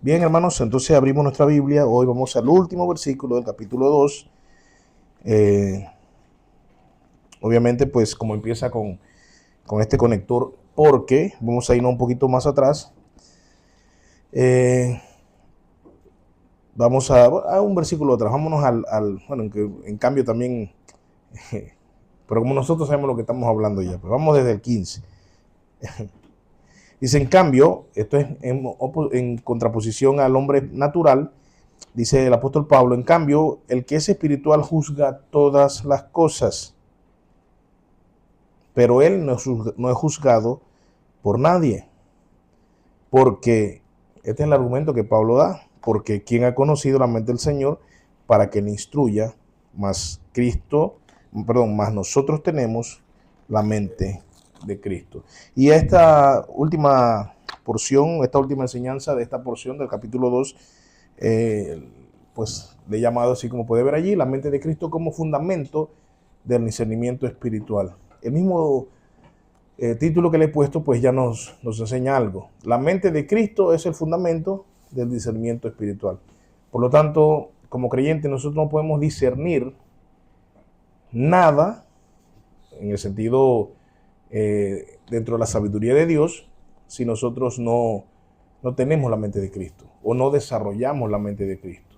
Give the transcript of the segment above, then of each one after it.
Bien, hermanos, entonces abrimos nuestra Biblia. Hoy vamos al último versículo del capítulo 2. Eh, Obviamente, pues como empieza con este conector, porque vamos a irnos un poquito más atrás. Eh, Vamos a un versículo atrás. Vámonos bueno, en cambio también, pero como nosotros sabemos lo que estamos hablando ya, pues vamos desde el 15. Dice, en cambio, esto es en contraposición al hombre natural. Dice el apóstol Pablo, en cambio, el que es espiritual juzga todas las cosas, pero él no es juzgado por nadie, porque este es el argumento que Pablo da, porque quien ha conocido la mente del Señor para que le instruya, más más nosotros tenemos la mente de Cristo. Y esta última porción, esta última enseñanza de esta porción del capítulo 2, pues le he llamado, así como puede ver allí, la mente de Cristo como fundamento del discernimiento espiritual. El mismo título que le he puesto pues ya nos enseña algo. La mente de Cristo es el fundamento del discernimiento espiritual. Por lo tanto, como creyentes nosotros no podemos discernir nada en el sentido dentro de la sabiduría de Dios si nosotros no tenemos la mente de Cristo o no desarrollamos la mente de Cristo.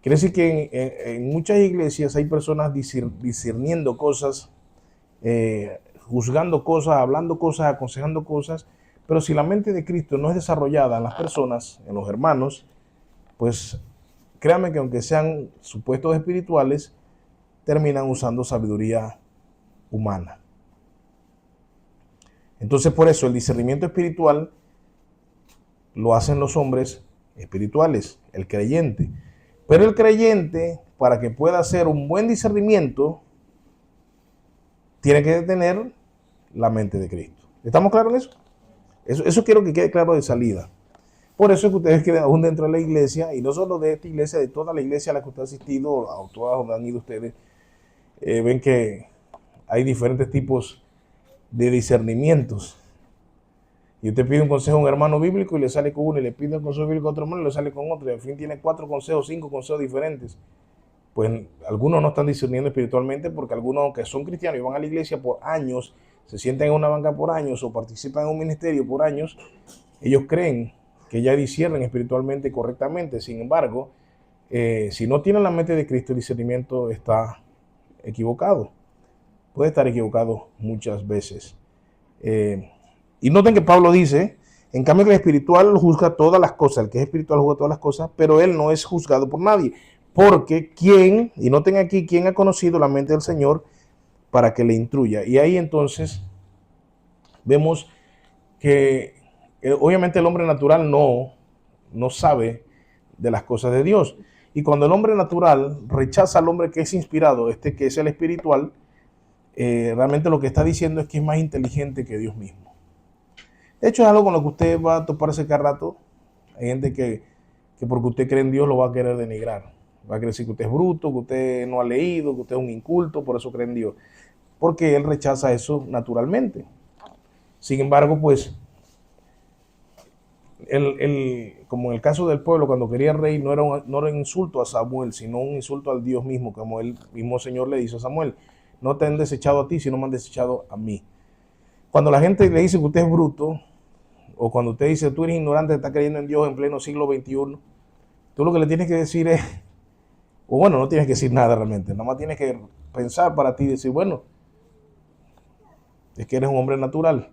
Quiere decir que en muchas iglesias hay personas discerniendo cosas, juzgando cosas, hablando cosas, aconsejando cosas, pero si la mente de Cristo no es desarrollada en las personas, en los hermanos, pues créanme que aunque sean supuestos espirituales, terminan usando sabiduría humana. Entonces por eso el discernimiento espiritual lo hacen los hombres espirituales, el creyente. Pero el creyente, para que pueda hacer un buen discernimiento, tiene que tener la mente de Cristo. ¿Estamos claros en eso? Eso quiero que quede claro de salida. Por eso es que ustedes quedan aún dentro de la iglesia, y no solo de esta iglesia, de toda la iglesia a la que usted ha asistido, o todas donde han ido ustedes, ven que hay diferentes tipos de discernimientos. Y usted pide un consejo a un hermano bíblico y le sale con uno, y le pide un consejo bíblico a otro hermano y le sale con otro, y al fin tiene 4 consejos, 5 consejos diferentes. Pues algunos no están discerniendo espiritualmente, porque algunos que son cristianos y van a la iglesia por años, se sientan en una banca por años o participan en un ministerio por años, ellos creen que ya disciernen espiritualmente correctamente. Sin embargo, si no tienen la mente de Cristo, el discernimiento está equivocado. Puede estar equivocado muchas veces. Y noten que Pablo dice, en cambio que el espiritual juzga todas las cosas, el que es espiritual juzga todas las cosas, pero él no es juzgado por nadie. Porque y noten aquí, quién ha conocido la mente del Señor para que le instruya. Y ahí entonces vemos que obviamente el hombre natural no sabe de las cosas de Dios. Y cuando el hombre natural rechaza al hombre que es inspirado, que es el espiritual, realmente lo que está diciendo es que es más inteligente que Dios mismo. De hecho, es algo con lo que usted va a toparse cada rato. Hay gente que porque usted cree en Dios lo va a querer denigrar. Va a querer decir que usted es bruto, que usted no ha leído, que usted es un inculto, por eso cree en Dios. Porque él rechaza eso naturalmente. Sin embargo, pues, como en el caso del pueblo, cuando quería el rey, no era un insulto a Samuel, sino un insulto al Dios mismo, como el mismo Señor le dice a Samuel. No te han desechado a ti, sino me han desechado a mí. Cuando la gente le dice que usted es bruto, o cuando usted dice tú eres ignorante, está creyendo en Dios en pleno siglo XXI, tú lo que le tienes que decir es, o bueno, no tienes que decir nada realmente, nada más tienes que pensar para ti y decir, bueno, es que eres un hombre natural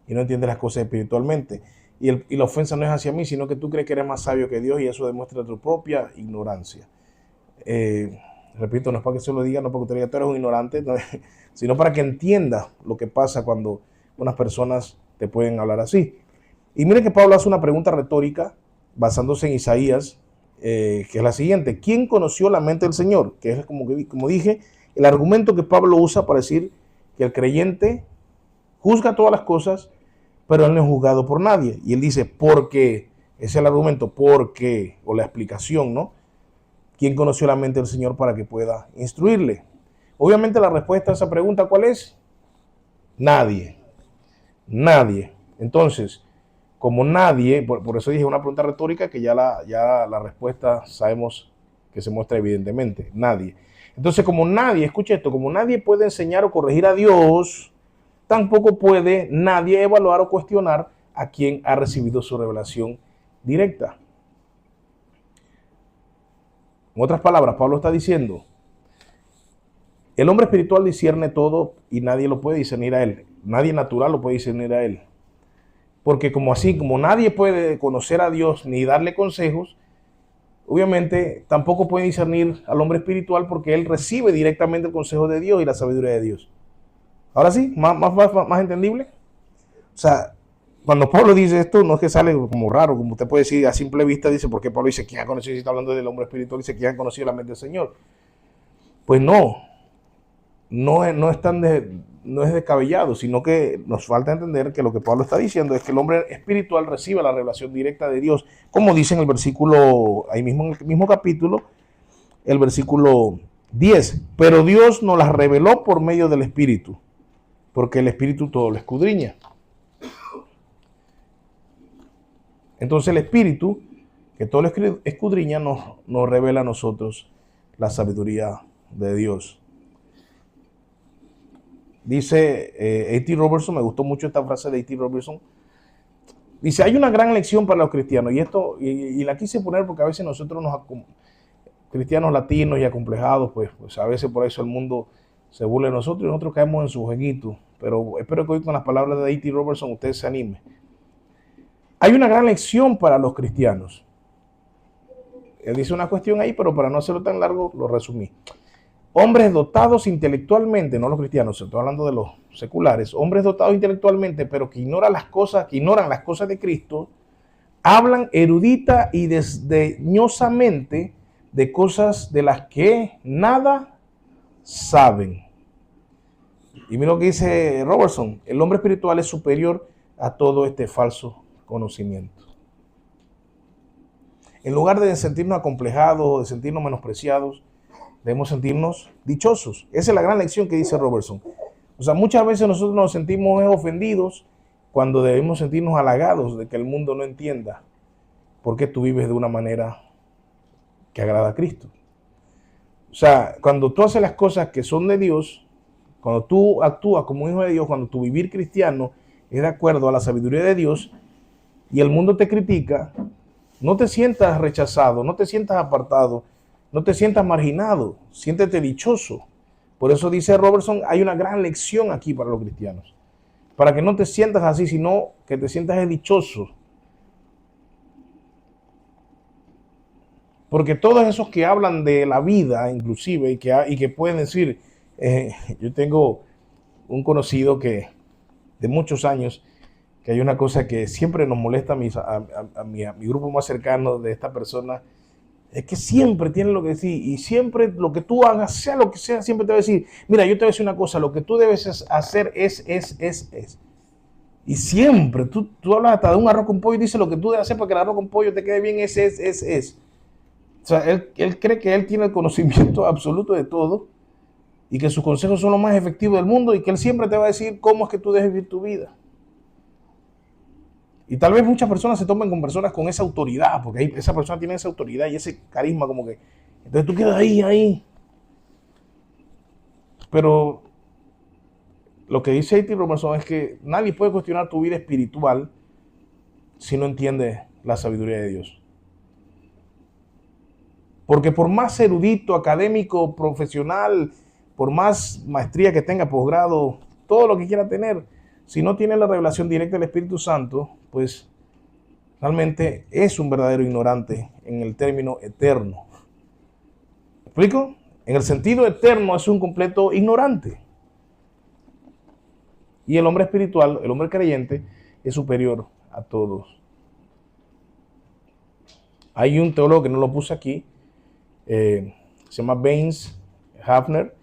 y no entiendes las cosas espiritualmente. Y la ofensa no es hacia mí, sino que tú crees que eres más sabio que Dios y eso demuestra tu propia ignorancia. Repito, no es para que se lo diga, no para que usted diga tú eres un ignorante, no, sino para que entiendas lo que pasa cuando unas personas te pueden hablar así. Y mire que Pablo hace una pregunta retórica basándose en Isaías, que es la siguiente: ¿quién conoció la mente del Señor? Que es como dije, el argumento que Pablo usa para decir que el creyente juzga todas las cosas, pero él no es juzgado por nadie. Y él dice, porque, ese es el argumento, porque, o la explicación, ¿no? ¿Quién conoció la mente del Señor para que pueda instruirle? Obviamente la respuesta a esa pregunta, ¿cuál es? Nadie. Nadie. Entonces, como nadie, por eso dije una pregunta retórica que ya la respuesta sabemos que se muestra evidentemente, nadie. Entonces, como nadie, escuche esto, como nadie puede enseñar o corregir a Dios, tampoco puede nadie evaluar o cuestionar a quien ha recibido su revelación directa. En otras palabras, Pablo está diciendo, el hombre espiritual discierne todo y nadie lo puede discernir a él. Nadie natural lo puede discernir a él. Porque como nadie puede conocer a Dios ni darle consejos, obviamente tampoco puede discernir al hombre espiritual porque él recibe directamente el consejo de Dios y la sabiduría de Dios. Ahora sí, más entendible. O sea, cuando Pablo dice esto, no es que sale como raro, como usted puede decir a simple vista, dice, ¿por qué Pablo dice que ha conocido, si está hablando del hombre espiritual, dice que ha conocido la mente del Señor? Pues no es descabellado, sino que nos falta entender que lo que Pablo está diciendo es que el hombre espiritual recibe la revelación directa de Dios, como dice en el versículo, ahí mismo en el mismo capítulo, el versículo 10. Pero Dios nos las reveló por medio del Espíritu, porque el Espíritu todo lo escudriña. Entonces el Espíritu, que todo lo escudriña, nos revela a nosotros la sabiduría de Dios. Dice A.T. Robertson, me gustó mucho esta frase de A.T. Robertson. Dice, hay una gran lección para los cristianos, y la quise poner porque a veces nosotros cristianos latinos y acomplejados, pues a veces por eso el mundo se burla de nosotros y nosotros caemos en su jueguito. Pero espero que hoy con las palabras de A.T. Robertson usted se anime. Hay una gran lección para los cristianos. Él dice una cuestión ahí, pero para no hacerlo tan largo, lo resumí. Hombres dotados intelectualmente, no los cristianos, estoy hablando de los seculares, hombres dotados intelectualmente, pero que ignoran las cosas de Cristo, hablan erudita y desdeñosamente de cosas de las que nada saben. Y mira lo que dice Robertson, el hombre espiritual es superior a todo este falso conocimiento. En lugar de sentirnos acomplejados o de sentirnos menospreciados, debemos sentirnos dichosos. Esa es la gran lección que dice Robertson. O sea, muchas veces nosotros nos sentimos ofendidos cuando debemos sentirnos halagados de que el mundo no entienda por qué tú vives de una manera que agrada a Cristo. O sea, cuando tú haces las cosas que son de Dios, cuando tú actúas como hijo de Dios, cuando tu vivir cristiano es de acuerdo a la sabiduría de Dios y el mundo te critica, no te sientas rechazado, no te sientas apartado, no te sientas marginado, siéntete dichoso. Por eso dice Robertson, hay una gran lección aquí para los cristianos. Para que no te sientas así, sino que te sientas dichoso. Porque todos esos que hablan de la vida, inclusive, y que pueden decir, yo tengo un conocido que de muchos años, que hay una cosa que siempre nos molesta a mi grupo más cercano de esta persona, es que siempre tiene lo que decir y siempre lo que tú hagas, sea lo que sea, siempre te va a decir, mira, yo te voy a decir una cosa, lo que tú debes hacer es. Y siempre, tú hablas hasta de un arroz con pollo y dices lo que tú debes hacer para que el arroz con pollo te quede bien, es. O sea, él cree que él tiene el conocimiento absoluto de todo y que sus consejos son los más efectivos del mundo y que él siempre te va a decir cómo es que tú debes vivir tu vida. Y tal vez muchas personas se tomen con personas con esa autoridad, porque esa persona tiene esa autoridad y ese carisma como que... Entonces tú quedas ahí. Pero lo que dice A.T. Robertson es que nadie puede cuestionar tu vida espiritual si no entiende la sabiduría de Dios. Porque por más erudito, académico, profesional, por más maestría que tenga, posgrado, todo lo que quiera tener, si no tiene la revelación directa del Espíritu Santo, pues realmente es un verdadero ignorante en el término eterno. ¿Me explico? En el sentido eterno es un completo ignorante. Y el hombre espiritual, el hombre creyente, es superior a todos. Hay un teólogo que no lo puse aquí, se llama Baines Hafner,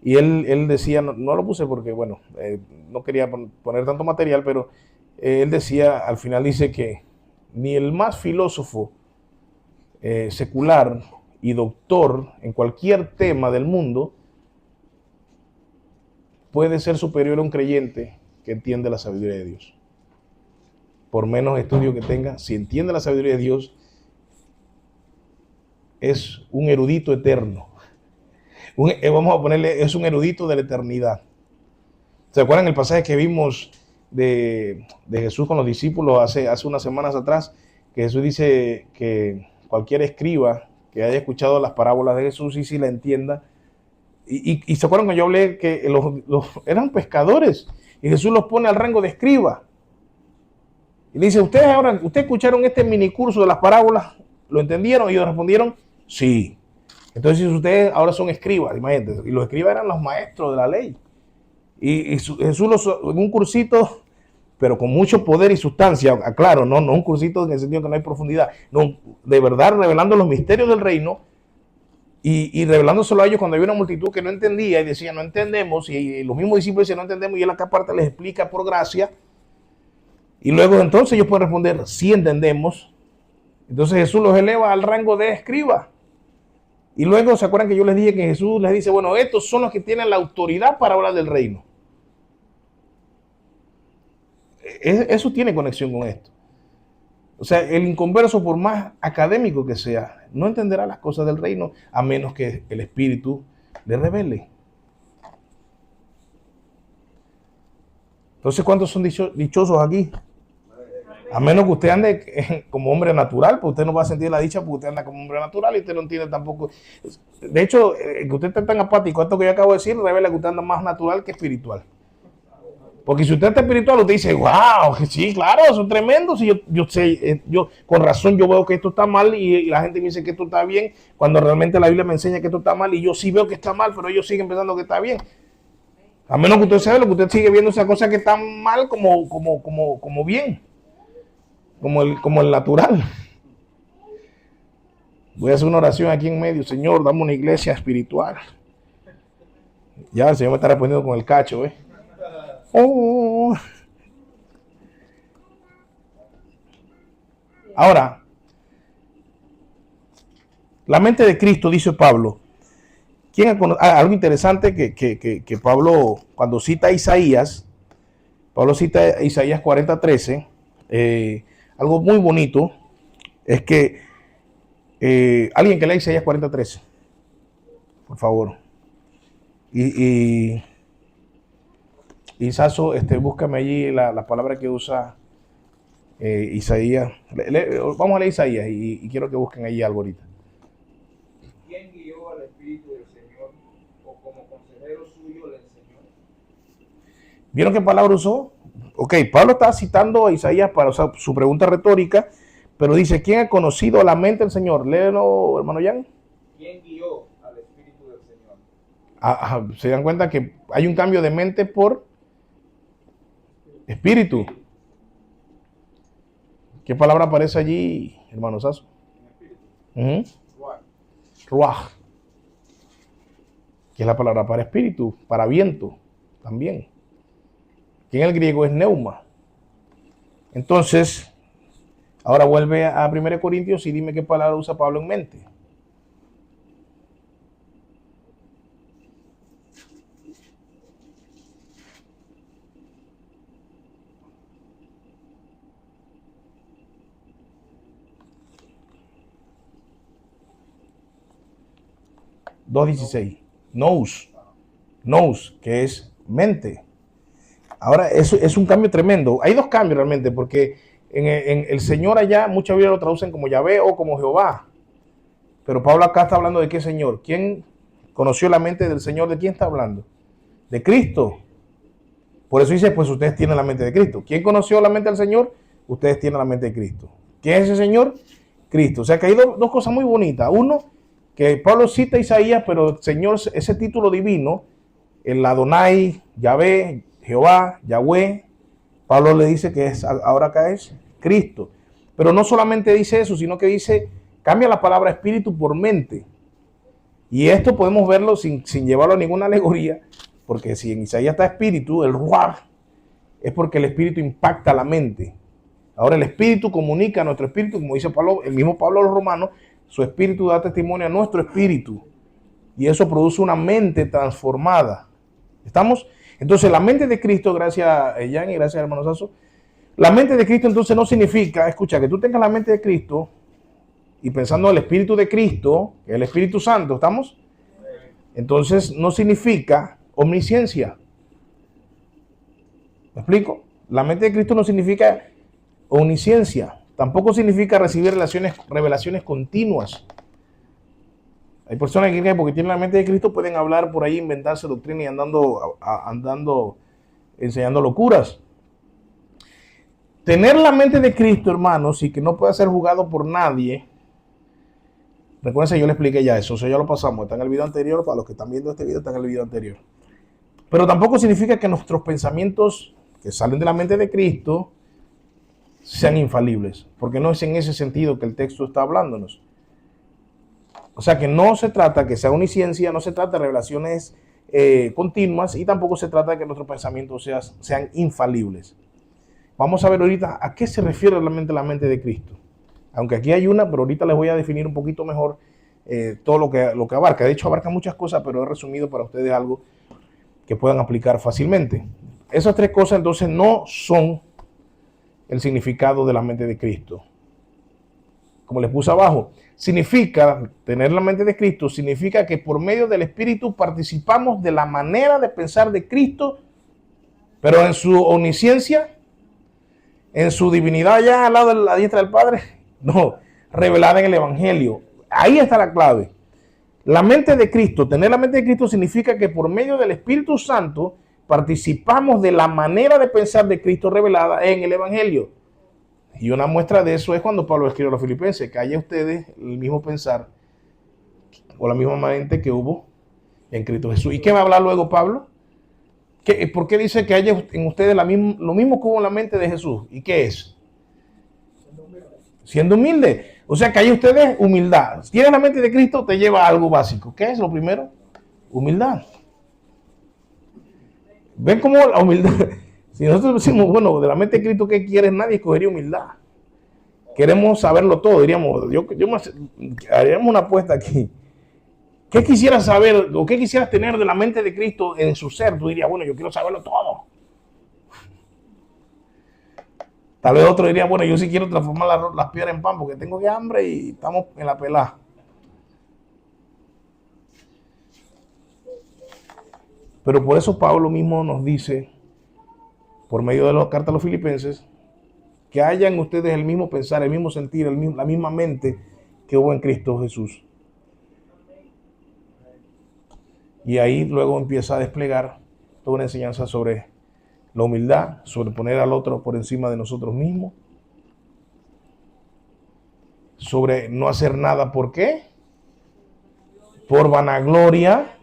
y él decía, no lo puse porque, bueno, no quería poner tanto material, pero él decía, al final dice que ni el más filósofo secular y doctor en cualquier tema del mundo puede ser superior a un creyente que entiende la sabiduría de Dios. por menos estudio que tenga, si entiende la sabiduría de Dios, es un erudito eterno. Vamos a ponerle, es un erudito de la eternidad. ¿Se acuerdan el pasaje que vimos de Jesús con los discípulos hace unas semanas atrás? Que Jesús dice que cualquier escriba que haya escuchado las parábolas de Jesús y si la entienda. Y se acuerdan que yo hablé que eran pescadores y Jesús los pone al rango de escriba. Y le dice, ustedes escucharon este minicurso de las parábolas, ¿lo entendieron? Y ellos respondieron, sí. Entonces ustedes ahora son escribas, imagínate. Y los escribas eran los maestros de la ley. Y Jesús en un cursito, pero con mucho poder y sustancia, claro, no un cursito en el sentido que no hay profundidad, no, de verdad revelando los misterios del reino y revelándoselo a ellos cuando había una multitud que no entendía y decía, no entendemos, y los mismos discípulos decían, no entendemos, y él acá parte les explica por gracia, y luego entonces ellos pueden responder, sí entendemos. Entonces Jesús los eleva al rango de escriba. Y luego, ¿se acuerdan que yo les dije que Jesús les dice, bueno, estos son los que tienen la autoridad para hablar del reino? Eso tiene conexión con esto. O sea, el inconverso, por más académico que sea, no entenderá las cosas del reino a menos que el Espíritu le revele. Entonces, ¿cuántos son dichosos aquí? A menos que usted ande como hombre natural, pues usted no va a sentir la dicha porque usted anda como hombre natural y usted no entiende tampoco. De hecho, que usted esté tan apático, esto que yo acabo de decir, revela que usted anda más natural que espiritual. Porque si usted está espiritual, usted dice, wow, sí, claro, son tremendos. Y yo sé, con razón yo veo que esto está mal y la gente me dice que esto está bien, cuando realmente la Biblia me enseña que esto está mal y yo sí veo que está mal, pero ellos siguen pensando que está bien. A menos que usted sabe lo que usted sigue viendo esa cosa que está mal como bien. Como el natural. Voy a hacer una oración aquí en medio. Señor, dame una iglesia espiritual. Ya el Señor me está respondiendo con el cacho, ¿eh? Oh. Ahora, la mente de Cristo, dice Pablo. Algo interesante que Pablo, cuando cita a Isaías, Pablo cita a Isaías 40:13, algo muy bonito es que alguien que lea Isaías 40:13, por favor. Y Sasso, búscame allí la palabra que usa Isaías. Vamos a leer Isaías y quiero que busquen allí algo ahorita. ¿Quién guió al Espíritu del Señor o como consejero suyo le enseñó? ¿Vieron qué palabra usó? Ok, Pablo está citando a Isaías para usar su pregunta retórica, pero dice, ¿quién ha conocido la mente del Señor? Léelo, hermano Jan. ¿Quién guió al Espíritu del Señor? Se dan cuenta que hay un cambio de mente por espíritu. ¿Qué palabra aparece allí, hermano Sasso? Ruach. Que es la palabra para espíritu, para viento, también. Que en el griego es neuma. Entonces, ahora vuelve a 1 Corintios y dime qué palabra usa Pablo en mente. Nous, que es mente. Ahora, eso es un cambio tremendo. Hay dos cambios realmente, porque en el Señor allá, muchas veces lo traducen como Yahvé o como Jehová. Pero Pablo acá está hablando de qué Señor. ¿Quién conoció la mente del Señor? ¿De quién está hablando? De Cristo. Por eso dice, pues ustedes tienen la mente de Cristo. ¿Quién conoció la mente del Señor? Ustedes tienen la mente de Cristo. ¿Quién es ese Señor? Cristo. O sea que hay dos cosas muy bonitas. Uno, que Pablo cita a Isaías, pero el Señor, ese título divino, el Adonai, Yahvé, Jehová, Yahweh, Pablo le dice que ahora acá es Cristo. Pero no solamente dice eso, sino que dice, cambia la palabra espíritu por mente. Y esto podemos verlo sin llevarlo a ninguna alegoría, porque si en Isaías está espíritu, el ruach, es porque el espíritu impacta la mente. Ahora el espíritu comunica a nuestro espíritu, como dice Pablo, el mismo Pablo a los romanos, su espíritu da testimonio a nuestro espíritu. Y eso produce una mente transformada. ¿Estamos? Entonces la mente de Cristo, gracias a Jan y gracias a hermano Sasso, La mente de Cristo entonces no significa, escucha, que tú tengas la mente de Cristo y pensando en el Espíritu de Cristo, el Espíritu Santo, ¿estamos? Entonces no significa omnisciencia. ¿Me explico? La mente de Cristo no significa omnisciencia. Tampoco significa recibir revelaciones continuas. Hay personas que porque tienen la mente de Cristo pueden hablar por ahí, inventarse doctrina y andando enseñando locuras. Tener la mente de Cristo, hermanos, y que no pueda ser jugado por nadie. Recuerden, yo le expliqué ya eso, ya lo pasamos, está en el video anterior, para los que están viendo este video está en el video anterior. Pero tampoco significa que nuestros pensamientos que salen de la mente de Cristo sean infalibles, porque no es en ese sentido que el texto está hablándonos. O sea que no se trata que sea omnisciencia, no se trata de revelaciones continuas y tampoco se trata de que nuestros pensamientos sean infalibles. Vamos a ver ahorita a qué se refiere realmente la mente de Cristo. Aunque aquí hay una, pero ahorita les voy a definir un poquito mejor todo lo que abarca. De hecho, abarca muchas cosas, pero he resumido para ustedes algo que puedan aplicar fácilmente. Esas tres cosas entonces no son el significado de la mente de Cristo. Como les puse abajo, significa, tener la mente de Cristo, significa que por medio del Espíritu participamos de la manera de pensar de Cristo, pero en su omnisciencia, en su divinidad ya al lado de la diestra del Padre, no, revelada en el Evangelio. Ahí está la clave. La mente de Cristo, tener la mente de Cristo significa que por medio del Espíritu Santo participamos de la manera de pensar de Cristo revelada en el Evangelio. Y una muestra de eso es cuando Pablo escribe a los Filipenses, que haya ustedes el mismo pensar o la misma mente que hubo en Cristo Jesús. ¿Y qué va a hablar luego Pablo? ¿Por qué dice que haya en ustedes lo mismo que hubo en la mente de Jesús? ¿Y qué es? Siendo humilde. O sea, que haya ustedes humildad. Si tienes la mente de Cristo, te lleva a algo básico. ¿Qué es lo primero? Humildad. ¿Ven cómo la humildad? Si nosotros decimos, bueno, de la mente de Cristo, ¿qué quieres? Nadie escogería humildad. Queremos saberlo todo, diríamos, haríamos una apuesta aquí. ¿Qué quisieras saber o qué quisieras tener de la mente de Cristo en su ser? Tú dirías, bueno, yo quiero saberlo todo. Tal vez otro diría, bueno, yo sí quiero transformar las piedras en pan porque tengo hambre y estamos en la pelada. Pero por eso Pablo mismo nos dice, por medio de la carta a los Filipenses, que haya en ustedes el mismo pensar, el mismo sentir, la misma mente que hubo en Cristo Jesús. Y ahí luego empieza a desplegar toda una enseñanza sobre la humildad, sobre poner al otro por encima de nosotros mismos, sobre no hacer nada, ¿por qué? Por vanagloria,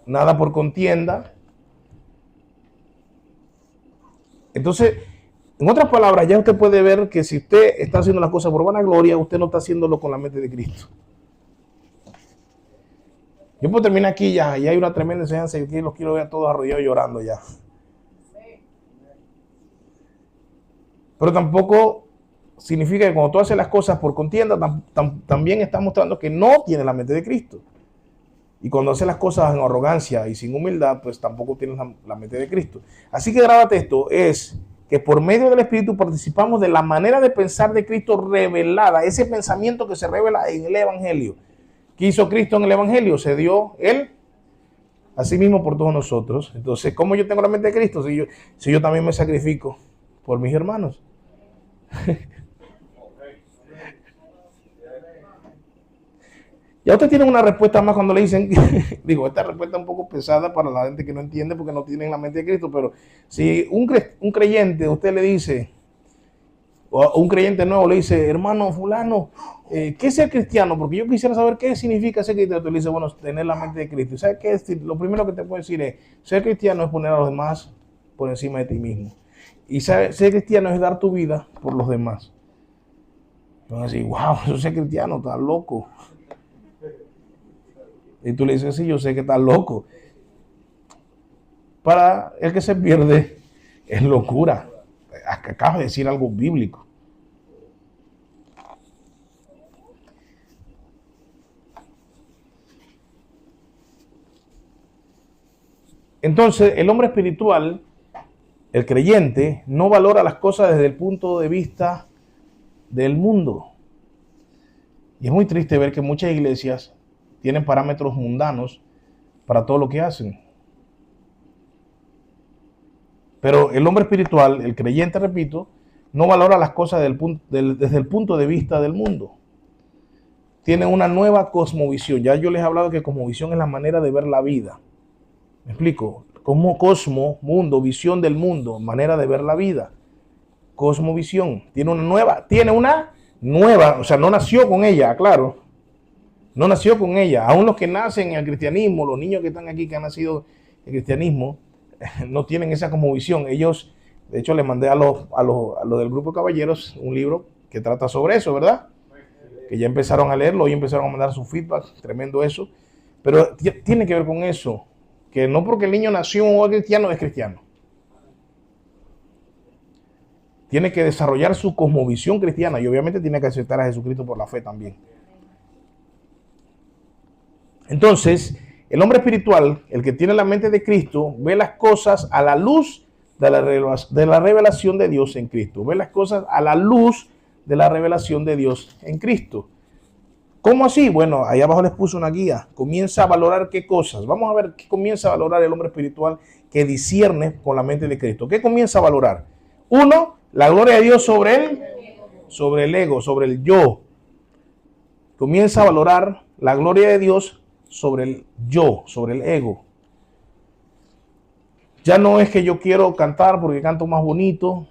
nada por contienda. Entonces, en otras palabras, ya usted puede ver que si usted está haciendo las cosas por vanagloria, usted no está haciéndolo con la mente de Cristo. Yo puedo terminar aquí ya hay una tremenda enseñanza y aquí los quiero ver a todos arrodillados llorando ya. Pero tampoco significa que cuando tú haces las cosas por contienda, también estás mostrando que no tienes la mente de Cristo. Y cuando haces las cosas en arrogancia y sin humildad, pues tampoco tienes la mente de Cristo. Así que grábate esto, es que por medio del Espíritu participamos de la manera de pensar de Cristo revelada, ese pensamiento que se revela en el Evangelio. ¿Qué hizo Cristo en el Evangelio? Se dio Él a sí mismo por todos nosotros. Entonces, ¿cómo yo tengo la mente de Cristo? Si yo también me sacrifico por mis hermanos. Ya usted tiene una respuesta más cuando le dicen, digo, esta respuesta es un poco pesada para la gente que no entiende porque no tienen la mente de Cristo, pero si un creyente, usted le dice, o un creyente nuevo le dice, hermano fulano, ¿qué es ser cristiano? Porque yo quisiera saber qué significa ser cristiano. Tú le dices, bueno, tener la mente de Cristo. ¿Sabes qué? Lo primero que te puedo decir es, ser cristiano es poner a los demás por encima de ti mismo. Y ser cristiano es dar tu vida por los demás. Entonces, así, wow, eso es ser cristiano, estás loco. Y tú le dices, sí, yo sé que estás loco. Para el que se pierde es locura. Acabas de decir algo bíblico. Entonces, el hombre espiritual el creyente no valora las cosas desde el punto de vista del mundo. Y es muy triste ver que muchas iglesias tienen parámetros mundanos para todo lo que hacen. Pero el hombre espiritual, el creyente, repito, no valora las cosas desde el punto de vista del mundo. Tiene una nueva cosmovisión. Ya yo les he hablado que cosmovisión es la manera de ver la vida. ¿Me explico? Como cosmo, mundo, visión del mundo, manera de ver la vida. Cosmovisión. Tiene una nueva, o sea, no nació con ella, claro. No nació con ella. Aún los que nacen en el cristianismo, los niños que están aquí que han nacido en el cristianismo, no tienen esa cosmovisión. Ellos, de hecho, les mandé a los del grupo de caballeros un libro que trata sobre eso, ¿verdad? Que ya empezaron a leerlo, hoy empezaron a mandar su feedback, tremendo eso. Pero tiene que ver con eso, que no porque el niño nació en un hogar cristiano es cristiano. Tiene que desarrollar su cosmovisión cristiana y obviamente tiene que aceptar a Jesucristo por la fe también. Entonces, el hombre espiritual, el que tiene la mente de Cristo, ve las cosas a la luz de la revelación de Dios en Cristo. Ve las cosas a la luz de la revelación de Dios en Cristo. ¿Cómo así? Bueno, ahí abajo les puse una guía. Comienza a valorar qué cosas. Vamos a ver qué comienza a valorar el hombre espiritual que discierne con la mente de Cristo. ¿Qué comienza a valorar? Uno, la gloria de Dios sobre el ego, sobre el yo. Comienza a valorar la gloria de Dios sobre el yo, sobre el ego. Ya no es que yo quiero cantar porque canto más bonito,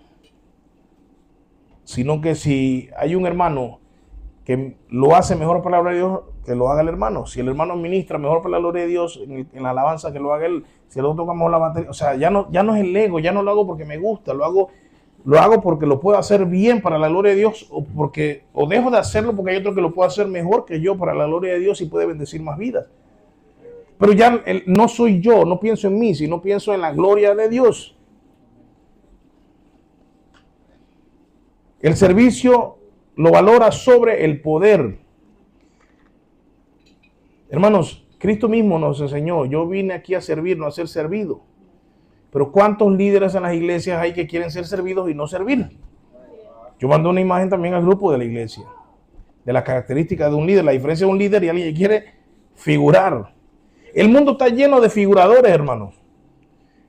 sino que si hay un hermano que lo hace mejor para la gloria de Dios, que lo haga el hermano. Si el hermano ministra mejor para la gloria de Dios en la alabanza, que lo haga él. Si el otro toca mejor la batería, o sea, ya no es el ego, ya no lo hago porque me gusta, lo hago porque lo puedo hacer bien para la gloria de Dios, o dejo de hacerlo porque hay otro que lo puede hacer mejor que yo para la gloria de Dios y puede bendecir más vidas. Pero ya no soy yo, no pienso en mí, sino pienso en la gloria de Dios. El servicio lo valora sobre el poder. Hermanos, Cristo mismo nos enseñó, yo vine aquí a servir, no a ser servido. Pero ¿cuántos líderes en las iglesias hay que quieren ser servidos y no servir? Yo mandé una imagen también al grupo de la iglesia, de las características de un líder, la diferencia de un líder y alguien que quiere figurar. El mundo está lleno de figuradores, hermanos,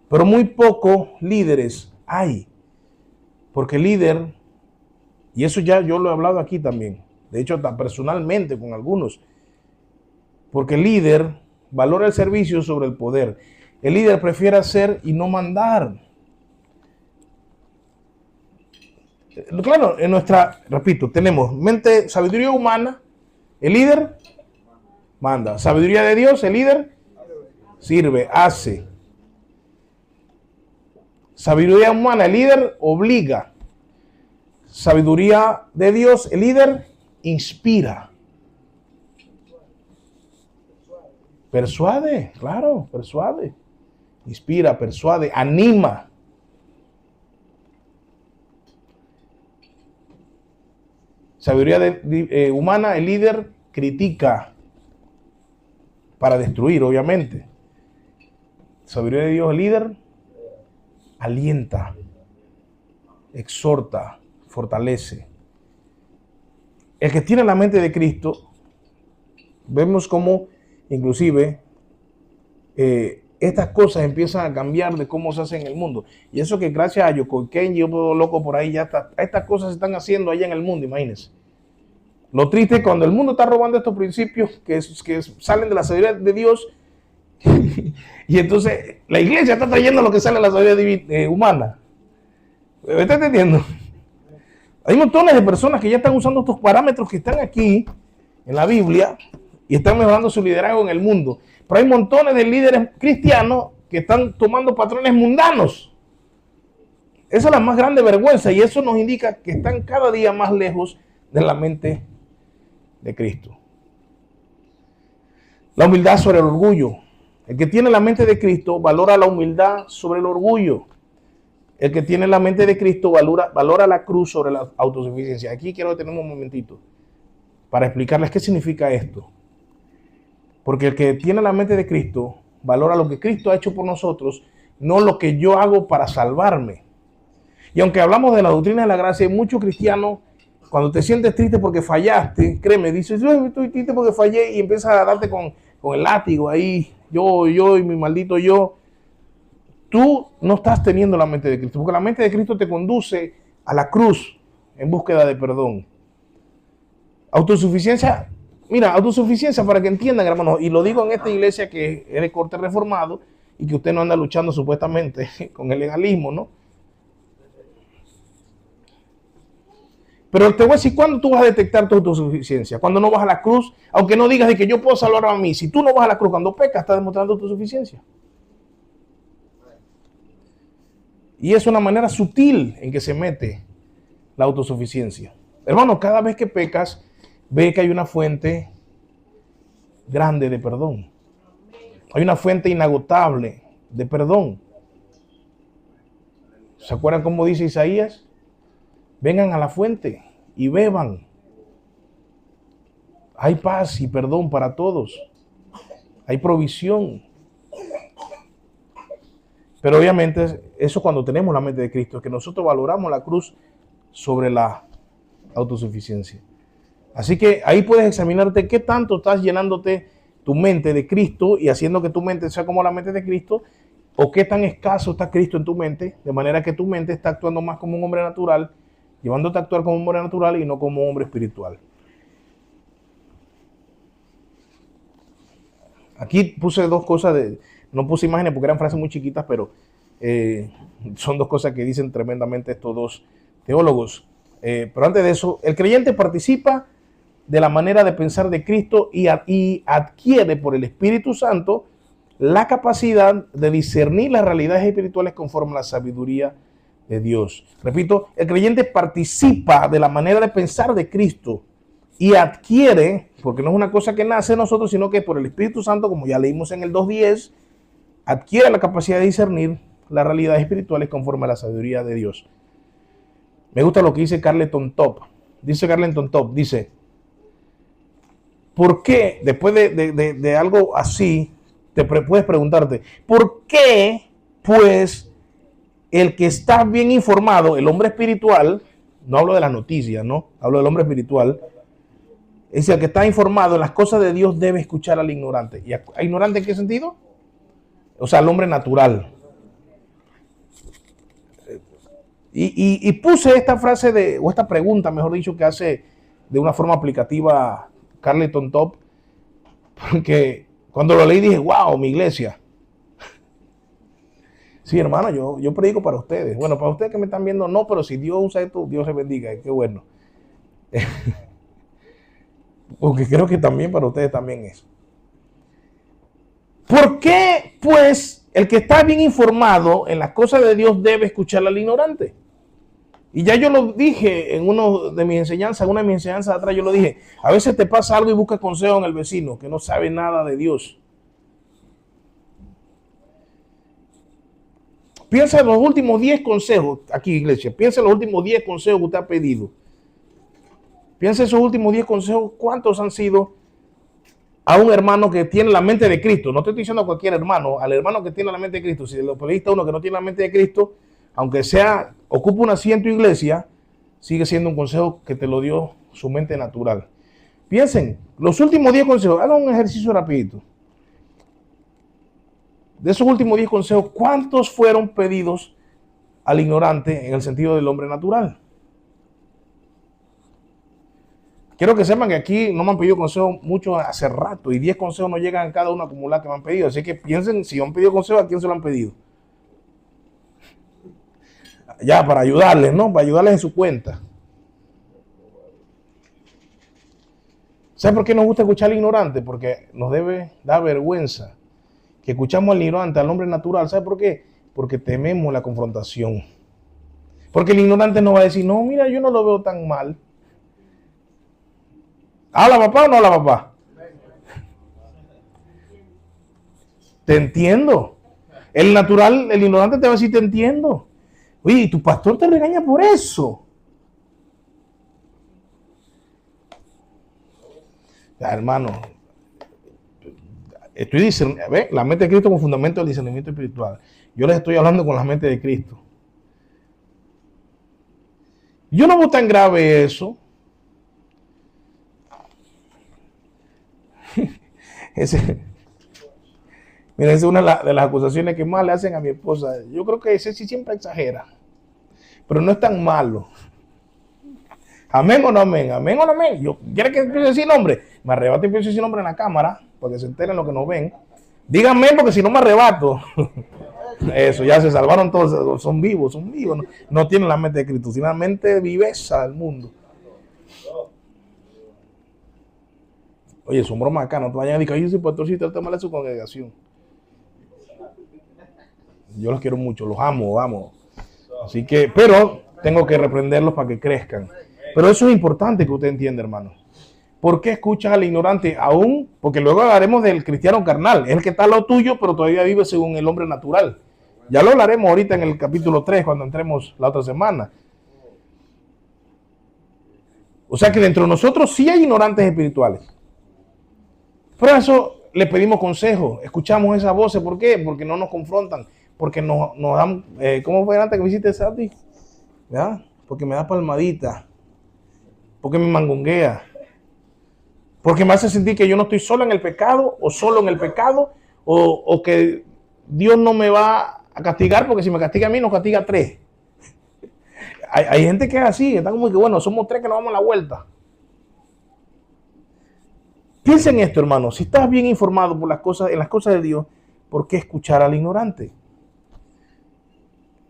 pero muy pocos líderes hay. Porque líder, y eso ya yo lo he hablado aquí también, de hecho hasta personalmente con algunos, porque el líder valora el servicio sobre el poder. El líder prefiere hacer y no mandar. Claro, repito, tenemos sabiduría humana, el líder manda. Sabiduría de Dios, el líder sirve, hace. Sabiduría humana, el líder obliga. Sabiduría de Dios, el líder inspira. Persuade, claro, persuade. Inspira, persuade, anima. Sabiduría humana, el líder critica para destruir, obviamente. Sabiduría de Dios, el líder alienta, exhorta, fortalece. El que tiene la mente de Cristo, vemos cómo inclusive estas cosas empiezan a cambiar de cómo se hace en el mundo. Y eso que gracias a Yoko Kenji, yo puedo loco por ahí, estas cosas se están haciendo allá en el mundo, imagínense. Lo triste es cuando el mundo está robando estos principios que salen de la sabiduría de Dios y entonces la iglesia está trayendo lo que sale de la sabiduría humana. ¿Me está entendiendo? Hay montones de personas que ya están usando estos parámetros que están aquí en la Biblia y están mejorando su liderazgo en el mundo. Pero hay montones de líderes cristianos que están tomando patrones mundanos. Esa es la más grande vergüenza y eso nos indica que están cada día más lejos de la mente de Cristo. La humildad sobre el orgullo. El que tiene la mente de Cristo valora la humildad sobre el orgullo. El que tiene la mente de Cristo valora la cruz sobre la autosuficiencia. Aquí quiero tener un momentito para explicarles qué significa esto. Porque el que tiene la mente de Cristo valora lo que Cristo ha hecho por nosotros, no lo que yo hago para salvarme. Y aunque hablamos de la doctrina de la gracia, hay muchos cristianos, cuando te sientes triste porque fallaste, créeme, dices, yo estoy triste porque fallé, y empiezas a darte con el látigo ahí, yo y mi maldito yo. Tú no estás teniendo la mente de Cristo, porque la mente de Cristo te conduce a la cruz en búsqueda de perdón. Autosuficiencia, mira, autosuficiencia para que entiendan, hermanos, y lo digo en esta iglesia que es de corte reformado y que usted no anda luchando supuestamente con el legalismo, ¿no? Pero te voy a decir, ¿cuándo tú vas a detectar tu autosuficiencia? Cuando no vas a la cruz, aunque no digas de que yo puedo salvar a mí. Si tú no vas a la cruz cuando pecas, estás demostrando tu suficiencia. Y es una manera sutil en que se mete la autosuficiencia. Hermano, cada vez que pecas, ve que hay una fuente grande de perdón. Hay una fuente inagotable de perdón. ¿Se acuerdan cómo dice Isaías? Vengan a la fuente y beban. Hay paz y perdón para todos. Hay provisión. Pero obviamente eso cuando tenemos la mente de Cristo, es que nosotros valoramos la cruz sobre la autosuficiencia. Así que ahí puedes examinarte qué tanto estás llenándote tu mente de Cristo y haciendo que tu mente sea como la mente de Cristo, o qué tan escaso está Cristo en tu mente, de manera que tu mente está actuando más como un hombre natural, llevándote a actuar como un hombre natural y no como un hombre espiritual. Aquí puse dos cosas, no puse imágenes porque eran frases muy chiquitas, pero son dos cosas que dicen tremendamente estos dos teólogos. Pero antes de eso, el creyente participa de la manera de pensar de Cristo y adquiere por el Espíritu Santo la capacidad de discernir las realidades espirituales conforme a la sabiduría de Dios. Repito, el creyente participa de la manera de pensar de Cristo y adquiere, porque no es una cosa que nace en nosotros, sino que por el Espíritu Santo, como ya leímos en el 2:10, adquiere la capacidad de discernir las realidades espirituales conforme a la sabiduría de Dios. Me gusta lo que dice Carleton Top. Dice Carleton Top, dice, ¿por qué, después de algo así, puedes preguntarte, ¿por qué, pues, el que está bien informado, el hombre espiritual, no hablo de las noticias, ¿no? Hablo del hombre espiritual, es el que está informado en las cosas de Dios debe escuchar al ignorante? ¿Y a ignorante en qué sentido? O sea, al hombre natural. Y puse esta frase o esta pregunta, mejor dicho, que hace de una forma aplicativa Carleton Top, porque cuando lo leí dije, wow, mi iglesia. Sí, hermano, yo predico para ustedes. Bueno, para ustedes que me están viendo, no, pero si Dios usa esto, Dios se bendiga, qué bueno. Porque creo que también para ustedes también es. ¿Por qué, pues, el que está bien informado en las cosas de Dios debe escuchar al ignorante? Y ya yo lo dije en una de mis enseñanzas atrás, yo lo dije. A veces te pasa algo y buscas consejo en el vecino que no sabe nada de Dios. Piensa en los últimos 10 consejos, aquí iglesia, piensa en los últimos 10 consejos que usted ha pedido. Piensa en esos últimos 10 consejos, ¿cuántos han sido a un hermano que tiene la mente de Cristo? No te estoy diciendo a cualquier hermano, al hermano que tiene la mente de Cristo. Si lo pediste a uno que no tiene la mente de Cristo, aunque sea, ocupa un asiento en iglesia, sigue siendo un consejo que te lo dio su mente natural. Piensen, los últimos 10 consejos, hagan un ejercicio rapidito. De esos últimos 10 consejos, ¿cuántos fueron pedidos al ignorante en el sentido del hombre natural? Quiero que sepan que aquí no me han pedido consejos mucho hace rato y 10 consejos no llegan a cada uno acumulado que me han pedido. Así que piensen, si han pedido consejos, ¿a quién se lo han pedido? Ya, para ayudarles, ¿no? Para ayudarles en su cuenta. ¿Sabe por qué nos gusta escuchar al ignorante? Porque nos debe dar vergüenza que escuchamos al ignorante, al hombre natural. ¿Sabe por qué? Porque tememos la confrontación. Porque el ignorante no va a decir, no, mira, yo no lo veo tan mal. ¿Habla papá o no habla papá? Te entiendo. El natural, el ignorante te va a decir, te entiendo. Oye, y tu pastor te regaña por eso. Ya, hermano, Estoy diciendo, ¿ve? La mente de Cristo como fundamento del discernimiento espiritual. Yo les estoy hablando con la mente de Cristo. Yo no veo tan grave eso. Mira, esa es una de las acusaciones que más le hacen a mi esposa. Yo creo que ese sí siempre exagera, pero no es tan malo. Amén o no amén, amén o no amén. Yo quiero que empiece a decir nombre. Me arrebato y empiezo a decir nombre en la cámara, para que se enteren lo que nos ven. Díganme, porque si no me arrebato. Eso, ya se salvaron todos, son vivos, no, no tienen la mente de Cristo, sino la mente viveza del mundo. Oye, son bromas acá, no te vayan a decir, yo soy pastorcito, el tema de su congregación. Yo los quiero mucho, los amo, vamos. Así que, pero tengo que reprenderlos para que crezcan. Pero eso es importante que usted entienda, hermano. ¿Por qué escuchas al ignorante aún? Porque luego hablaremos del cristiano carnal. Es el que está a lo tuyo, pero todavía vive según el hombre natural. Ya lo hablaremos ahorita en el capítulo 3, cuando entremos la otra semana. O sea que dentro de nosotros sí hay ignorantes espirituales. Por eso le pedimos consejo, escuchamos esas voces. ¿Por qué? Porque no nos confrontan, porque nos dan, ¿cómo fue antes que visite Santi? ¿Verdad? Porque me da palmadita, porque me mangonguea, porque me hace sentir que yo no estoy solo en el pecado, o solo en el pecado, o que Dios no me va a castigar, porque si me castiga a mí, nos castiga a 3. Hay gente que es así, está como que bueno, somos 3 que nos vamos a la vuelta. Piensa en esto, hermano. Si estás bien informado por en las cosas de Dios, ¿por qué escuchar al ignorante?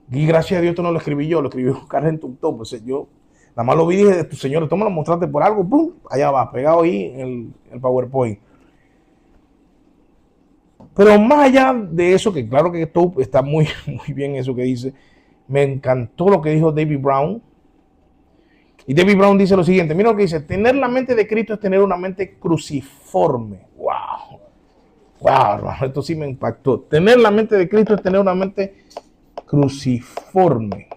Y gracias a Dios esto no lo escribí yo, lo escribió Karen Tuctó. Pues yo nada más lo vi y dije, tu Señor, esto me lo mostraste por algo, pum, allá va, pegado ahí en el PowerPoint. Pero más allá de eso, que claro que esto está muy bien eso que dice, me encantó lo que dijo David Brown. Y David Brown dice lo siguiente, mira lo que dice, tener la mente de Cristo es tener una mente cruciforme. Wow, hermano, esto sí me impactó. Tener la mente de Cristo es tener una mente cruciforme.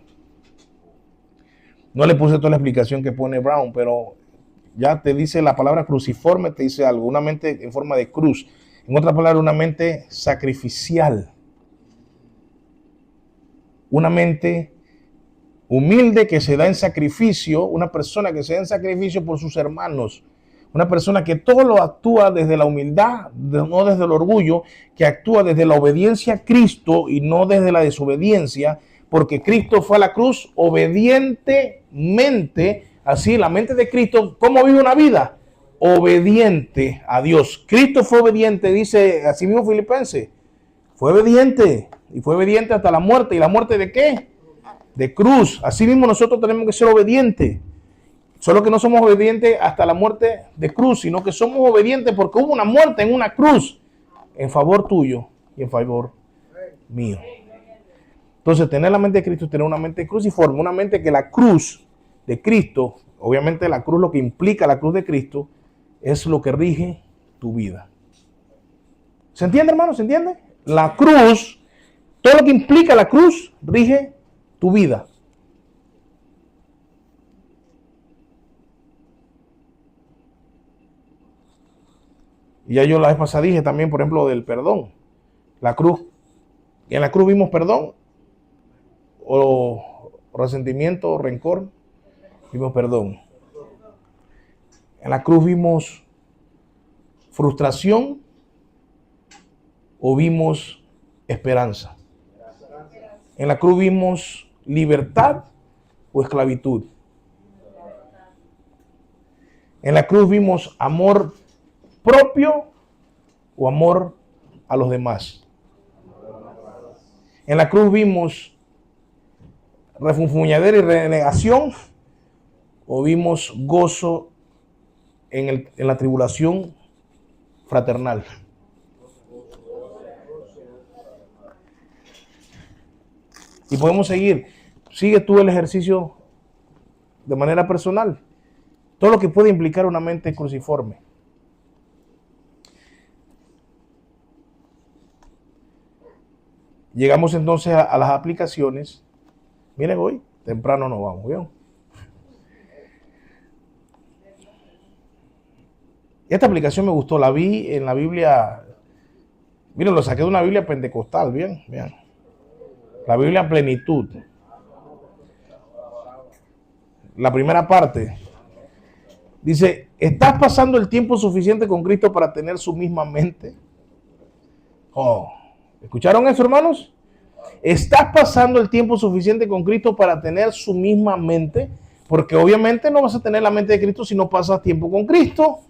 No le puse toda la explicación que pone Brown, pero ya te dice la palabra cruciforme, te dice algo, una mente en forma de cruz. En otras palabras, una mente sacrificial. Una mente humilde que se da en sacrificio, una persona que se da en sacrificio por sus hermanos, una persona que todo lo actúa desde la humildad, no desde el orgullo, que actúa desde la obediencia a Cristo y no desde la desobediencia, porque Cristo fue a la cruz obedientemente. Así, la mente de Cristo, ¿cómo vive una vida? Obediente a Dios. Cristo fue obediente, dice así mismo Filipenses, fue obediente y fue obediente hasta la muerte. ¿Y la muerte de qué? De cruz. Así mismo nosotros tenemos que ser obedientes. Solo que no somos obedientes hasta la muerte de cruz, sino que somos obedientes porque hubo una muerte en una cruz en favor tuyo y en favor mío. Entonces, tener la mente de Cristo es tener una mente cruciforme, una mente que la cruz de Cristo, obviamente la cruz, lo que implica la cruz de Cristo, es lo que rige tu vida. ¿Se entiende, hermano? ¿Se entiende? La cruz, todo lo que implica la cruz, rige tu vida. Y ya yo la vez pasada dije también, por ejemplo, del perdón. La cruz. En la cruz vimos perdón, o resentimiento, o rencor. Vimos perdón. En la cruz vimos frustración, o vimos esperanza. En la cruz vimos libertad o esclavitud. En la cruz vimos amor propio o amor a los demás. En la cruz vimos refunfuñadera y renegación, o vimos gozo en la tribulación fraternal. Y podemos seguir. Sigue tú el ejercicio de manera personal. Todo lo que puede implicar una mente cruciforme. Llegamos entonces a las aplicaciones. Miren, hoy temprano nos vamos, ¿vieron? Esta aplicación me gustó, la vi en la Biblia Miren, lo saqué de una Biblia pentecostal, bien, vean. La Biblia Plenitud. La primera parte. Dice, ¿estás pasando el tiempo suficiente con Cristo para tener su misma mente? Oh, ¿escucharon eso, hermanos? ¿Estás pasando el tiempo suficiente con Cristo para tener su misma mente? Porque obviamente no vas a tener la mente de Cristo si no pasas tiempo con Cristo.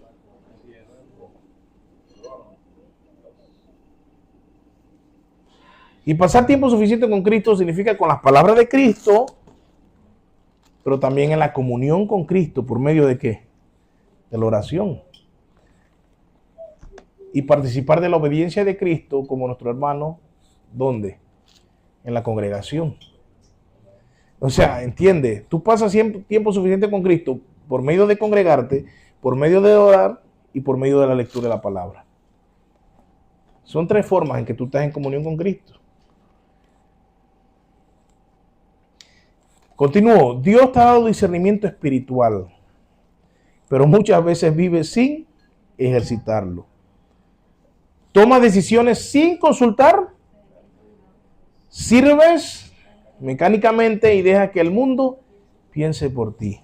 Y pasar tiempo suficiente con Cristo significa con las palabras de Cristo, pero también en la comunión con Cristo. ¿Por medio de qué? De la oración. Y participar de la obediencia de Cristo como nuestro hermano, ¿dónde? En la congregación. O sea, entiende, tú pasas tiempo suficiente con Cristo por medio de congregarte, por medio de orar y por medio de la lectura de la palabra. Son tres formas en que tú estás en comunión con Cristo. Continúo, Dios te ha dado discernimiento espiritual, pero muchas veces vives sin ejercitarlo. Toma decisiones sin consultar, sirves mecánicamente y deja que el mundo piense por ti.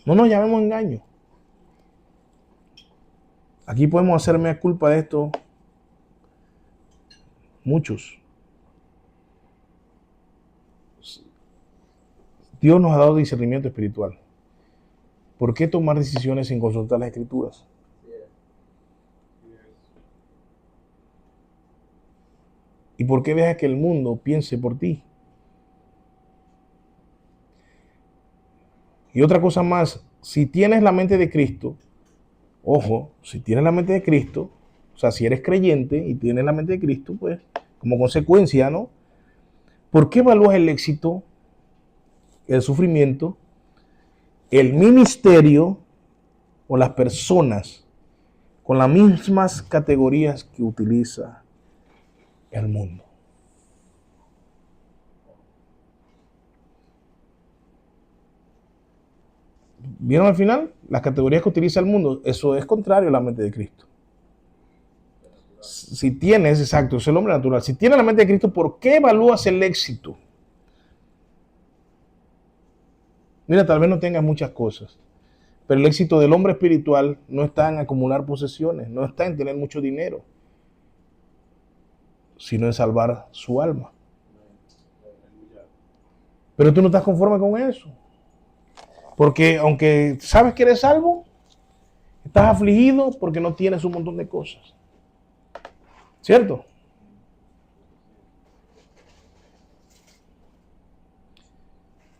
No nos llamemos engaño. Aquí podemos hacerme culpa de esto muchos. Dios nos ha dado discernimiento espiritual. ¿Por qué tomar decisiones sin consultar las Escrituras? ¿Y por qué dejas que el mundo piense por ti? Y otra cosa más, si tienes la mente de Cristo, ojo, si tienes la mente de Cristo, o sea, si eres creyente y tienes la mente de Cristo, pues, como consecuencia, ¿no? ¿Por qué evalúas el éxito, el sufrimiento, el ministerio o las personas con las mismas categorías que utiliza el mundo? ¿Vieron al final? Las categorías que utiliza el mundo, eso es contrario a la mente de Cristo. Si tienes, exacto, es el hombre natural. Si tienes la mente de Cristo, ¿por qué evalúas el éxito? Mira, tal vez no tengas muchas cosas, pero el éxito del hombre espiritual no está en acumular posesiones, no está en tener mucho dinero, sino en salvar su alma. Pero tú no estás conforme con eso. Porque aunque sabes que eres salvo, estás afligido porque no tienes un montón de cosas. ¿Cierto?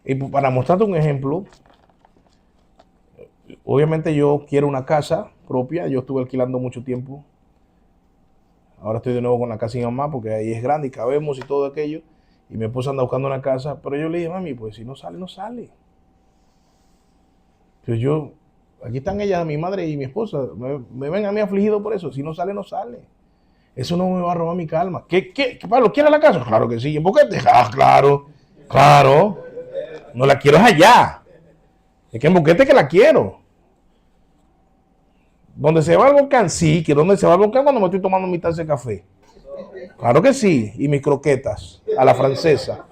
Y para mostrarte un ejemplo, obviamente yo quiero una casa propia. Yo estuve alquilando mucho tiempo. Ahora estoy de nuevo con la casa de mi mamá porque ahí es grande y cabemos y todo aquello. Y mi esposa anda buscando una casa. Pero yo le dije, mami, pues si no sale, no sale. Pues aquí están ellas, mi madre y mi esposa. Me ven a mí afligido por eso. Si no sale, no sale. Eso no me va a robar mi calma. ¿Qué Pablo, quieres la casa? Claro que sí. ¿En Boquete? Ah, claro. Claro. No la quiero allá. Es que en Boquete que la quiero. ¿Dónde se va el volcán? Sí, que donde se va el volcán cuando me estoy tomando mi taza de café. Claro que sí. Y mis croquetas a la francesa.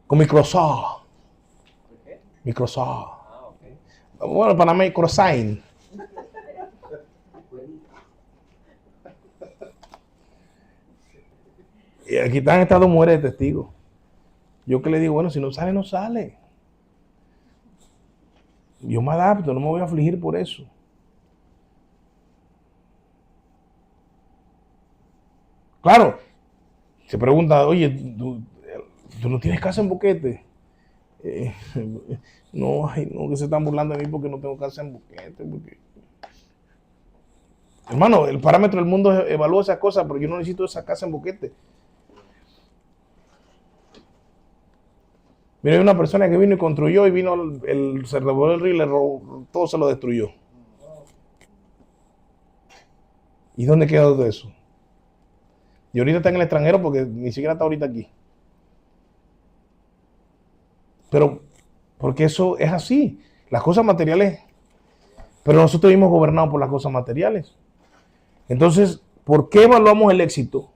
Con mi croissant. Mi croissant. Bueno, para mí croissant. Y aquí están estas dos mujeres de testigos. Yo que le digo, bueno, si no sale, no sale. Yo me adapto, no me voy a afligir por eso. Claro, se pregunta, oye, ¿tú no tienes casa en Boquete? No, ay, no, que se están burlando de mí porque no tengo casa en Boquete. Hermano, el parámetro del mundo evalúa esas cosas, pero yo no necesito esa casa en Boquete. Mira, hay una persona que vino y construyó y vino, se revolvió el río y todo se lo destruyó. ¿Y dónde quedó todo eso? Y ahorita está en el extranjero porque ni siquiera está ahorita aquí. Pero, porque eso es así. Las cosas materiales Pero nosotros vivimos gobernados por las cosas materiales. Entonces, ¿por qué evaluamos el éxito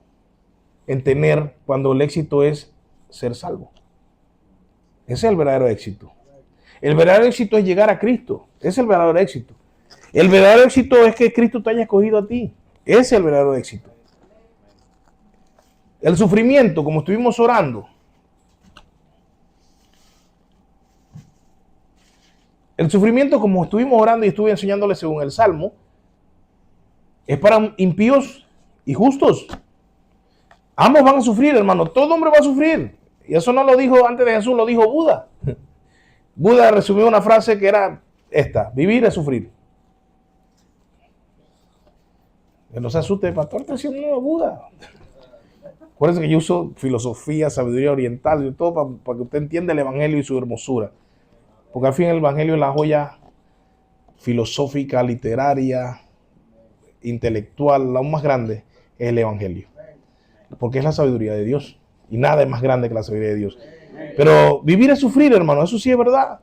en tener cuando el éxito es ser salvo? Ese es el verdadero éxito. El verdadero éxito es llegar a Cristo. Ese es el verdadero éxito. El verdadero éxito es que Cristo te haya escogido a ti. Ese es el verdadero éxito. El sufrimiento, como estuvimos orando, el sufrimiento, como estuvimos orando y estuve enseñándole según el Salmo, es para impíos y justos. Ambos van a sufrir, hermano. Todo hombre va a sufrir. Y eso no lo dijo antes de Jesús, lo dijo Buda. Buda resumió una frase que era esta: vivir es sufrir. Que no se asuste, pastor, está haciendo una Buda. Acuérdense que yo uso filosofía, sabiduría oriental y todo para que usted entienda el evangelio y su hermosura. Porque al fin el evangelio es la joya filosófica, literaria, intelectual, la más grande es el evangelio. Porque es la sabiduría de Dios. Y nada es más grande que la sabiduría de Dios. Pero vivir es sufrir, hermano, eso sí es verdad.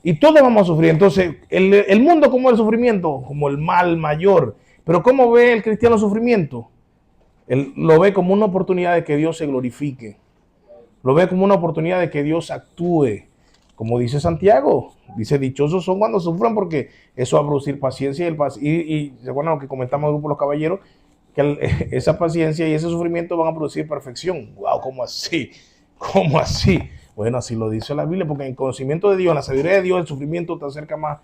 Y todos vamos a sufrir. Entonces, el mundo como el sufrimiento, como el mal mayor. Pero ¿cómo ve el cristiano el sufrimiento? Él lo ve como una oportunidad de que Dios se glorifique. Lo ve como una oportunidad de que Dios actúe. Como dice Santiago, dice, dichosos son cuando sufran porque eso va a producir paciencia. Y se acuerdan lo que comentamos en el grupo de los caballeros, que esa paciencia y ese sufrimiento van a producir perfección. ¡Wow! ¿Cómo así? ¿Cómo así? Bueno, así lo dice la Biblia, porque en el conocimiento de Dios, en la sabiduría de Dios, el sufrimiento te acerca más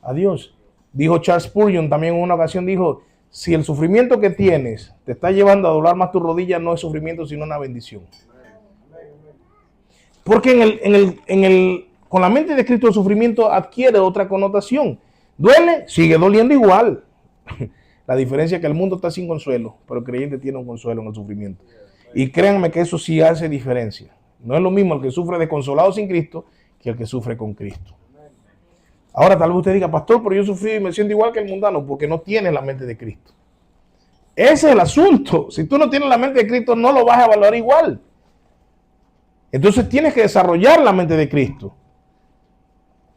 a Dios. Dijo Charles Spurgeon también en una ocasión, dijo, si el sufrimiento que tienes te está llevando a doblar más tu rodilla, no es sufrimiento, sino una bendición. Porque con la mente de Cristo el sufrimiento adquiere otra connotación. ¿Duele? Sigue doliendo igual. La diferencia es que el mundo está sin consuelo, pero el creyente tiene un consuelo en el sufrimiento. Y créanme que eso sí hace diferencia. No es lo mismo el que sufre desconsolado sin Cristo que el que sufre con Cristo. Ahora tal vez usted diga, pastor, pero yo sufrí y me siento igual que el mundano, porque no tiene la mente de Cristo. Ese es el asunto. Si tú no tienes la mente de Cristo, no lo vas a valorar igual. Entonces tienes que desarrollar la mente de Cristo.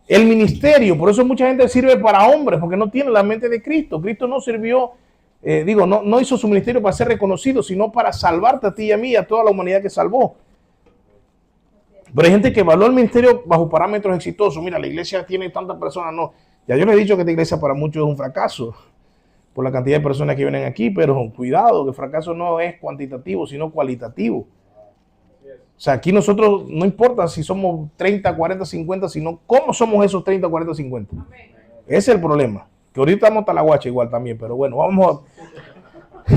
El ministerio, por eso mucha gente sirve para hombres, porque no tiene la mente de Cristo. Cristo no sirvió, no hizo su ministerio para ser reconocido, sino para salvarte a ti y a mí y a toda la humanidad que salvó. Pero hay gente que evalúa el ministerio bajo parámetros exitosos. Mira, la iglesia tiene tantas personas. No, ya yo le he dicho que esta iglesia para muchos es un fracaso por la cantidad de personas que vienen aquí, pero cuidado, que el fracaso no es cuantitativo, sino cualitativo. O sea, aquí nosotros no importa si somos 30, 40, 50, sino cómo somos esos 30, 40, 50. Ese es el problema. Que ahorita estamos talaguacha igual también, pero bueno, vamos a...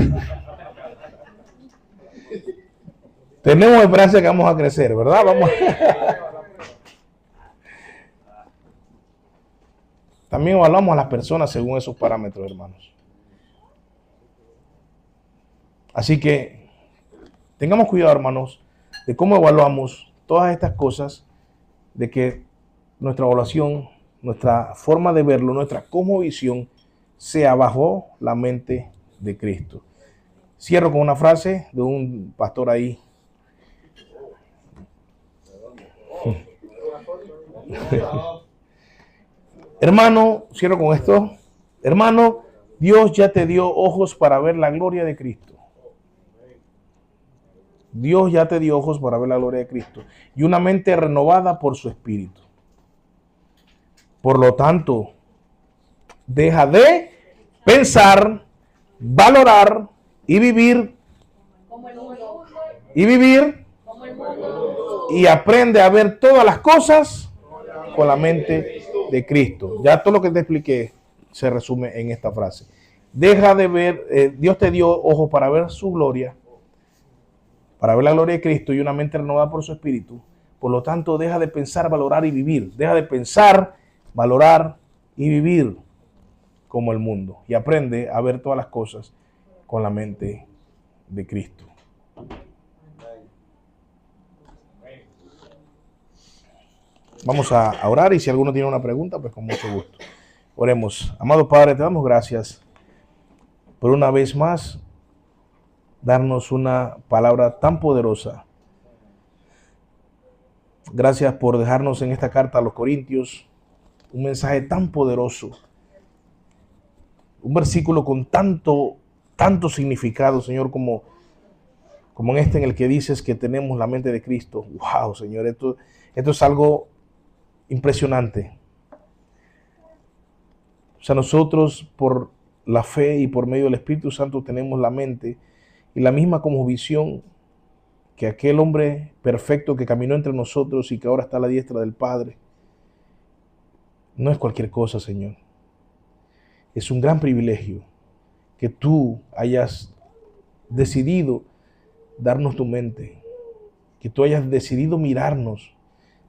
Tenemos esperanza que vamos a crecer, ¿verdad? Vamos También evaluamos a las personas según esos parámetros, hermanos. Así que tengamos cuidado, hermanos, de cómo evaluamos todas estas cosas, de que nuestra evaluación, nuestra forma de verlo, nuestra cosmovisión sea bajo la mente de Cristo. Cierro con una frase de un pastor ahí. Hermano, cierro con esto. Hermano, Dios ya te dio ojos para ver la gloria de Cristo. Dios ya te dio ojos para ver la gloria de Cristo y una mente renovada por su Espíritu. Por lo tanto, deja de pensar, valorar y vivir y aprende a ver todas las cosas con la mente de Cristo. Ya todo lo que te expliqué se resume en esta frase. Deja de ver, Dios te dio ojos para ver su gloria, para ver la gloria de Cristo y una mente renovada por su Espíritu. Por lo tanto, deja de pensar, valorar y vivir. Deja de pensar, valorar y vivir como el mundo. Y aprende a ver todas las cosas con la mente de Cristo. Vamos a orar y si alguno tiene una pregunta, pues con mucho gusto. Oremos. Amado Padre, te damos gracias por una vez más darnos una palabra tan poderosa. Gracias por dejarnos en esta carta a los Corintios un mensaje tan poderoso Un versículo con tanto significado, Señor, como en este en el que dices que tenemos la mente de Cristo. Wow, Señor, esto es algo impresionante. O sea, nosotros por la fe y por medio del Espíritu Santo tenemos la mente y la misma como visión que aquel hombre perfecto que caminó entre nosotros y que ahora está a la diestra del Padre. No es cualquier cosa, Señor. Es un gran privilegio que tú hayas decidido darnos tu mente, que tú hayas decidido mirarnos,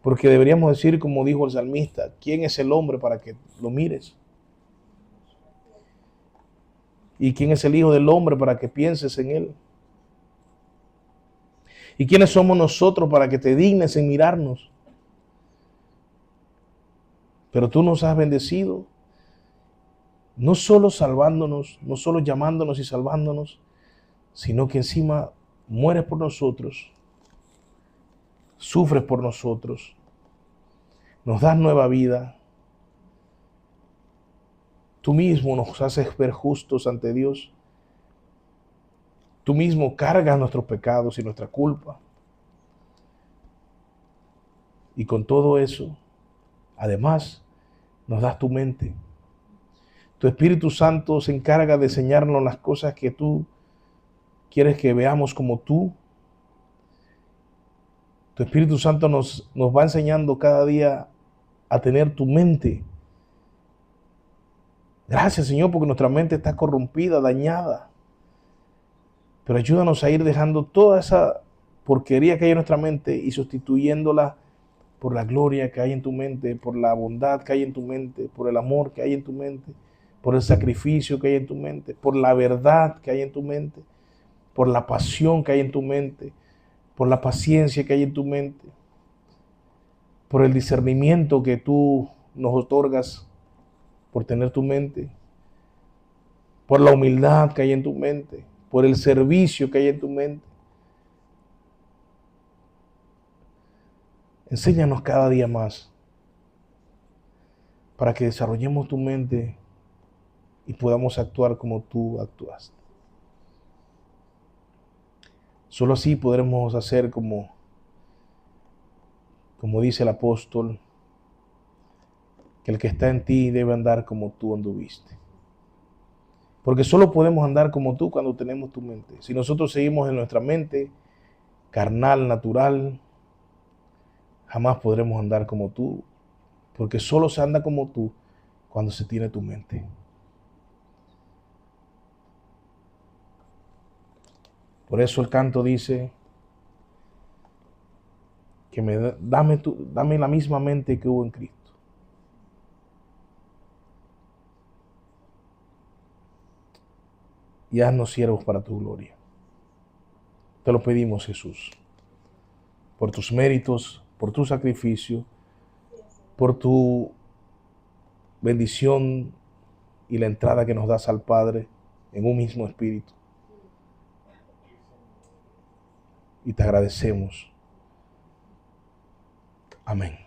porque deberíamos decir, como dijo el salmista, ¿quién es el hombre para que lo mires? ¿Y quién es el hijo del hombre para que pienses en él? ¿Y quiénes somos nosotros para que te dignes en mirarnos? Pero tú nos has bendecido, no solo salvándonos, no solo llamándonos y salvándonos, sino que encima mueres por nosotros, sufres por nosotros, nos das nueva vida. Tú mismo nos haces ver justos ante Dios. Tú mismo cargas nuestros pecados y nuestra culpa. Y con todo eso, además, nos das tu mente. Tu Espíritu Santo se encarga de enseñarnos las cosas que tú quieres que veamos como tú. Tu Espíritu Santo nos va enseñando cada día a tener tu mente. Gracias, Señor, porque nuestra mente está corrompida, dañada. Pero ayúdanos a ir dejando toda esa porquería que hay en nuestra mente y sustituyéndola por la gloria que hay en tu mente, por la bondad que hay en tu mente, por el amor que hay en tu mente, por el sacrificio que hay en tu mente, por la verdad que hay en tu mente, por la pasión que hay en tu mente, por la paciencia que hay en tu mente, por el discernimiento que tú nos otorgas por tener tu mente, por la humildad que hay en tu mente, por el servicio que hay en tu mente. Enséñanos cada día más para que desarrollemos tu mente y podamos actuar como tú actuaste. Solo así podremos hacer como dice el apóstol, que el que está en ti debe andar como tú anduviste. Porque solo podemos andar como tú cuando tenemos tu mente. Si nosotros seguimos en nuestra mente carnal, natural, jamás podremos andar como tú, porque solo se anda como tú cuando se tiene tu mente. Por eso el canto dice que dame la misma mente que hubo en Cristo. Y haznos siervos para tu gloria. Te lo pedimos, Jesús, por tus méritos, por tu sacrificio, por tu bendición y la entrada que nos das al Padre en un mismo espíritu. Y te agradecemos. Amén.